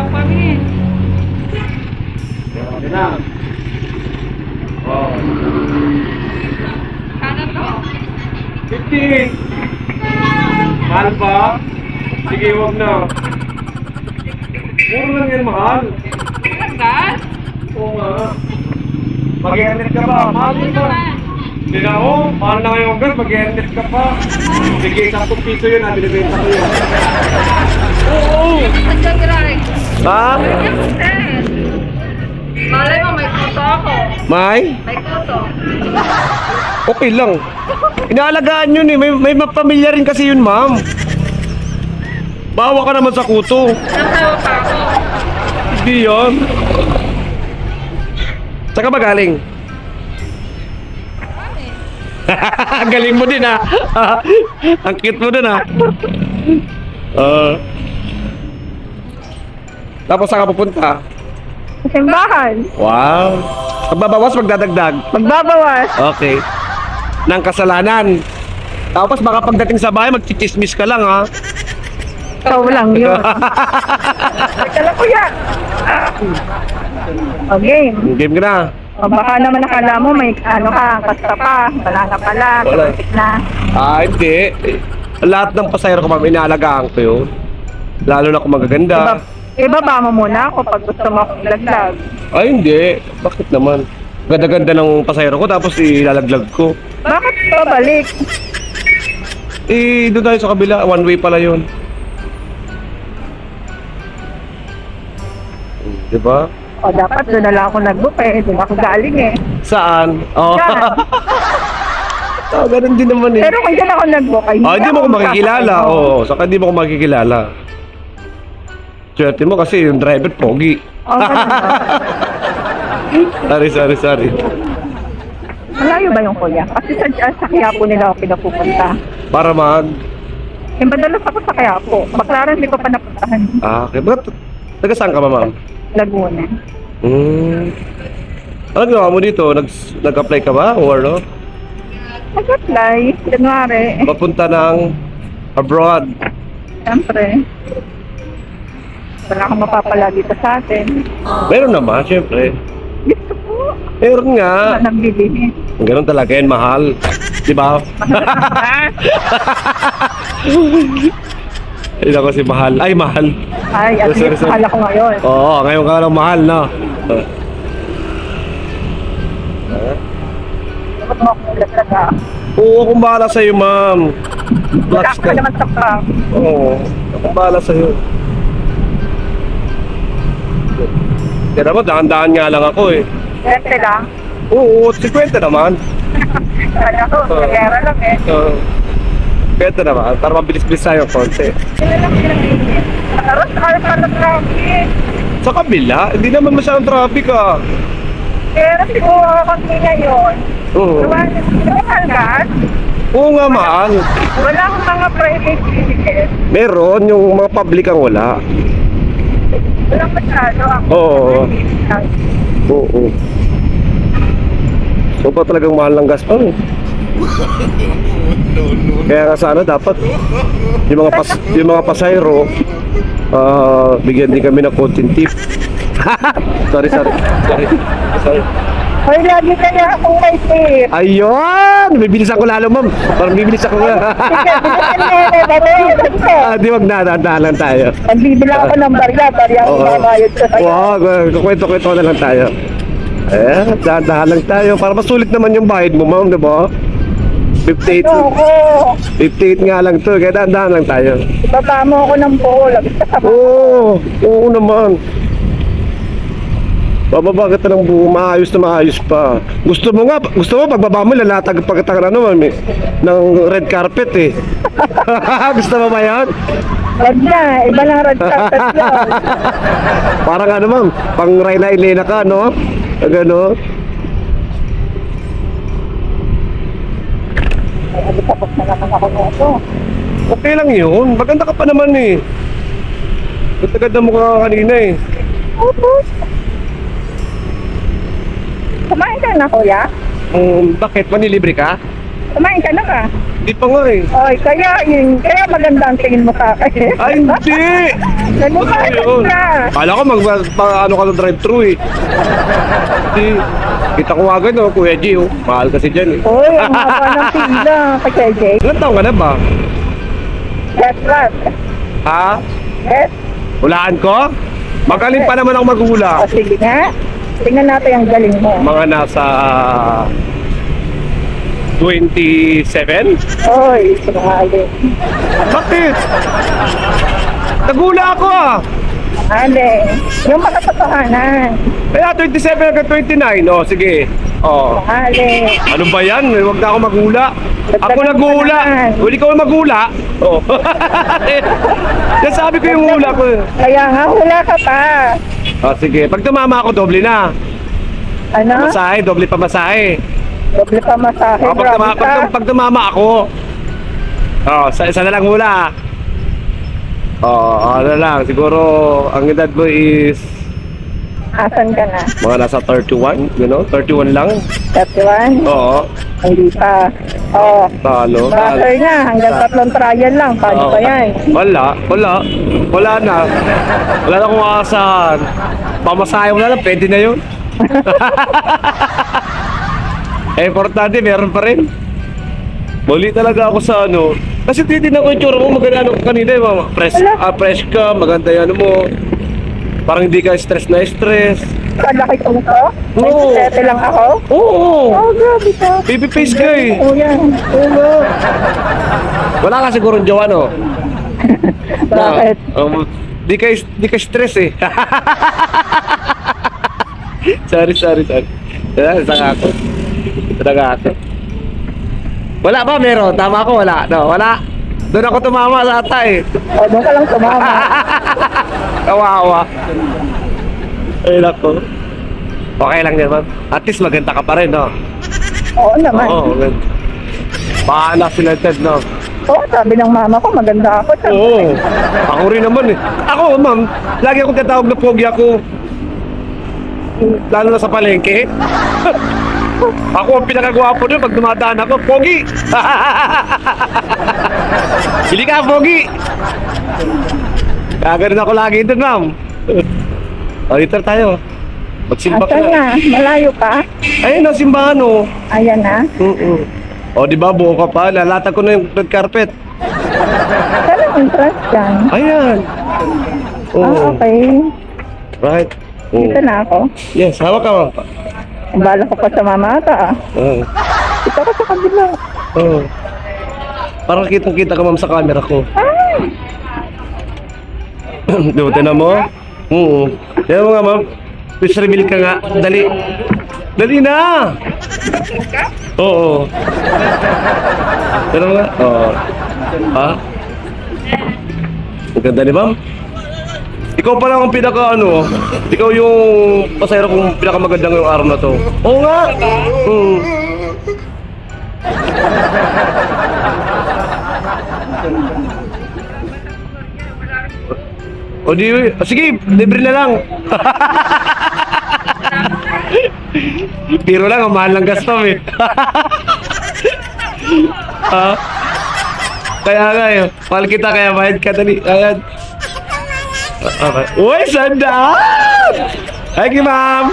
Family. Yan na. Oh. Kano to? 50. Mahal pa? Sige, huwag na. Muro lang yan, mahal. Gas? Oo nga. Mag-e-ended ka ba? Mahal Ano pa. naman? Hindi na ako. Mahal na ngayon gas. Mag-e-ended ka pa. Sige, 10 piso yun. Binibenta ko yun. Oo. Nagkagray. Ha? Malay mo, may kuto ako. May? May kuto. Okay lang. Inaalagaan yun eh. May pamilya rin kasi yun, ma'am. Bawa ka naman sa kuto. Nasawa pa ako. Hindi yun. Saan ka ba galing? Galing mo din ha. Ang cute mo din ha. Tapos saan ka pupunta? Simbahan. Wow. Magbabawas, magdadagdag. Magbabawas. Okay. Ng kasalanan. Tapos baka pagdating sa bahay, magchichismis ka lang ha. Ikaw lang yun. Kala ko yan. O game. Game ka na. O baka naman nakala mo may ano ka, kasta pa. Wala na pala. Wala. Kapit na. Hindi. Lahat ng pasahero ko, ma'am, inaalagaan ko yun. Lalo na kung magaganda. Ibaba mo muna ako pag gusto mo akong ilaglag. Ay, hindi. Bakit naman? Ganda-ganda ng pasahero ko, tapos ilalaglag ko. Bakit pabalik? Doon tayo sa kabila. One way pala yun. Diba? O dapat doon na lang ako nag-book eh. Doon ako galing eh. Saan? Oh. Yan. Ganun din naman eh. Pero kung dyan ako nag-book ay Hindi mo ko makikilala. makakasakay mo. Oo, saka hindi mo ko makikilala. Swerte mo kasi yung driver pogi. O ganun ba? Sorry. Malayo ba yung kuya? Kasi sa Quiapo nila ako pinapupunta. Para Yung madalas ako sa Quiapo. Baklaran hindi ko pa napuntahan. okay. Bakit? Taga saan ka ba, ma'am? Laguna. Ano ginawa mo dito? Nag-apply ka ba? Or ano? Nag-apply. January. Papunta ng abroad. Siyempre. Wala akong mapapala dito sa atin. Meron naman, syempre. Gusto ko. Meron nga. Wala nang bibili. Ganun talaga yan, mahal. Di ba? Hindi ako si mahal. Ay, mahal. Ay, at Sorry, least sorry. mahal ako ngayon. Oo, ngayon ka lang mahal, no? Dapat mo akong ilatraga. Oo, akong bahala sa'yo, ma'am. Wala Relax ka ka. naman sa ka. Oo, akong bahala sa'yo. Kaya mo, dahan-dahan nga lang ako eh. Siyempre lang. Oo, 50 naman. Kaya ko, kagera lang eh. Oo. 50 naman, para mabilis-bilis tayo konti. Sila lang pinag-iinit. Nakaroon sa kaya para traffic. Sa kabila, hindi naman masyadong traffic ah. Pero siguro kasi ngayon. Oo. Mahal gas. Oo nga, mahal. Wala akong mga private business. Meron, yung mga public ang wala. Walang masyado ako. Oo. Oo. So pa talagang mahal ng gas pa eh. Kaya nga sana dapat yung mga pasahero bigyan din kami ng konting tip. sorry. Hoy, lagi na niya akong may tip. Ayun! Bibilisan ko lalo, ma'am. Parang bibilis ako nga. Di wag na, dahan lang tayo. Nagbibila ako ng barya ang babayad sa tayo. Wow, kukwento-kwento na lang tayo. Dahan lang tayo. Para masulit naman yung bayad mo, ma'am, di ba? 58. Oo. 58 nga lang to, kaya dahan lang tayo. Ibaba mo ako ng buo. Labis ka sa Oo naman. Bababa kita ng buo, maayos na maayos pa. Gusto mo pagbaba mo, lalatag pagkatang ano, mami, ng red carpet eh. Gusto mo ba yan? Wag na. Iba lang red carpet yun. Parang ano, ma'am, pang Rayna Elena ka, no? Gano? Ay, tapos na naman ako nito. Okay lang yun. Maganda ka pa naman eh. Ganda mo ka kanina eh. Opo. Kumain ka na, kuya? Bakit? Manilibre ka? Kumain ka na ka? Hindi pa nga eh. Ay, kaya maganda ang tingin mo sa akin. Ay, hindi! Nagmamahal Ayun. ka. Kala ko ano ka ng drive-thru eh. Hindi. Kita ko agad no, Kuya G oh. Mahal kasi dyan eh. Uy, ang haba ng pila kay KJ. Ilan taong ka na ba? Yes, right. Ha? Yes. Hulaan ko? Magaling pa naman ako maghula. O, sige nga. Tingnan natin ang galing mo. Mga nasa 27? Uy, sinungaling. Bakit? Naghula ako ah. Ale, yung makatotohanan. Kaya 27 hanggang 29. Oh, sige. Oh. Ale. Ano ba yan? Huwag na ako maghula. Ako Dagdagan naghula. mo naman. Huli ko maghula. Oh. Nasabi ko yung hula ko. Kaya nga, hula ka pa. Oh, sige. Pag tumama ako, doble na. Ano? Masahe, doble pa masahe. Doble pa masahe. Oh, Grabe ka. pag tumama ako. Oh, isa na lang hula. Oh, ano lang. Siguro, ang edad mo is Asan ka na? mga nasa 31, you know? 31 lang. 31? Oo. Hindi pa. Oh. Talo. Brother na, hanggang 3 trial lang. Paano ba yan? Wala na. Wala na akong aasahan. Pamasahe mo na lang, pwede na yun. Importante, meron pa rin. Muli talaga ako sa ano. Kasi titignan ko yung tsura mo, maganda ano kanina eh, mama. Fresh ka, maganda yung ano mo. Parang hindi ka stress na stress. Kalaki ko to? Oo. 27 lang ako? Oo. Oh, grabe ka. Baby face ka eh. Oo yan. Oo. Wala ka siguro jowa no? Bakit? Di ka stress eh. sorry. Talaga ako. Wala ba meron? Tama ako, wala. No, wala. Doon ako tumama sa ata eh. O, doon ka lang tumama. Kawawa. Ay nako. Okay lang yan, ma'am. At least maganda ka pa rin, no? Oo naman. Oo, maganda. Paala sila Ted, no? Oo, sabi ng mama ko, maganda ako. Sabi Oo. Ako rin naman eh. Ako, ma'am, lagi akong tatawag na pogi ako. Lalo na sa palengke. Ako ang pinakagwapo doon pag dumadaan ako. Pogi! Hindi ka, Pogi! Gaganon ako lagi doon, ma'am. O, dito tayo. Magsimba ka Asan na. na? Malayo pa? Ayun na, simbahan o. Ayan na. O, di ba, buo ka pa. Lalatag ko na yung red carpet. Saan ang entrance dyan? Ayan. Ah, okay. Right. Dito na ako. Yes, hawak ka, ma'am. Bala ko pa sa mama ata ah. Dito ako sa kabila. Oo. Parang kitang-kita ka, ma'am, sa camera ko. Dumating na mo? Oo. Yan mo nga, ma'am. Please reveal ka nga. Dali. Dali na! Oo. Pero nga. Oo. Ha? Ang ganda ni ma'am. Ikaw pa lang ang pinaka ano. Ikaw yung pasayro kong pinakamagandang yung araw na to. Oo nga! O di, sige, libre na lang. Biro lang, ang mahal lang gastom eh. Ha? Kaya nga yun, mahal kita kaya bayad ka dali. Ayan. Okay. Uy, sandaan! Thank you, ma'am.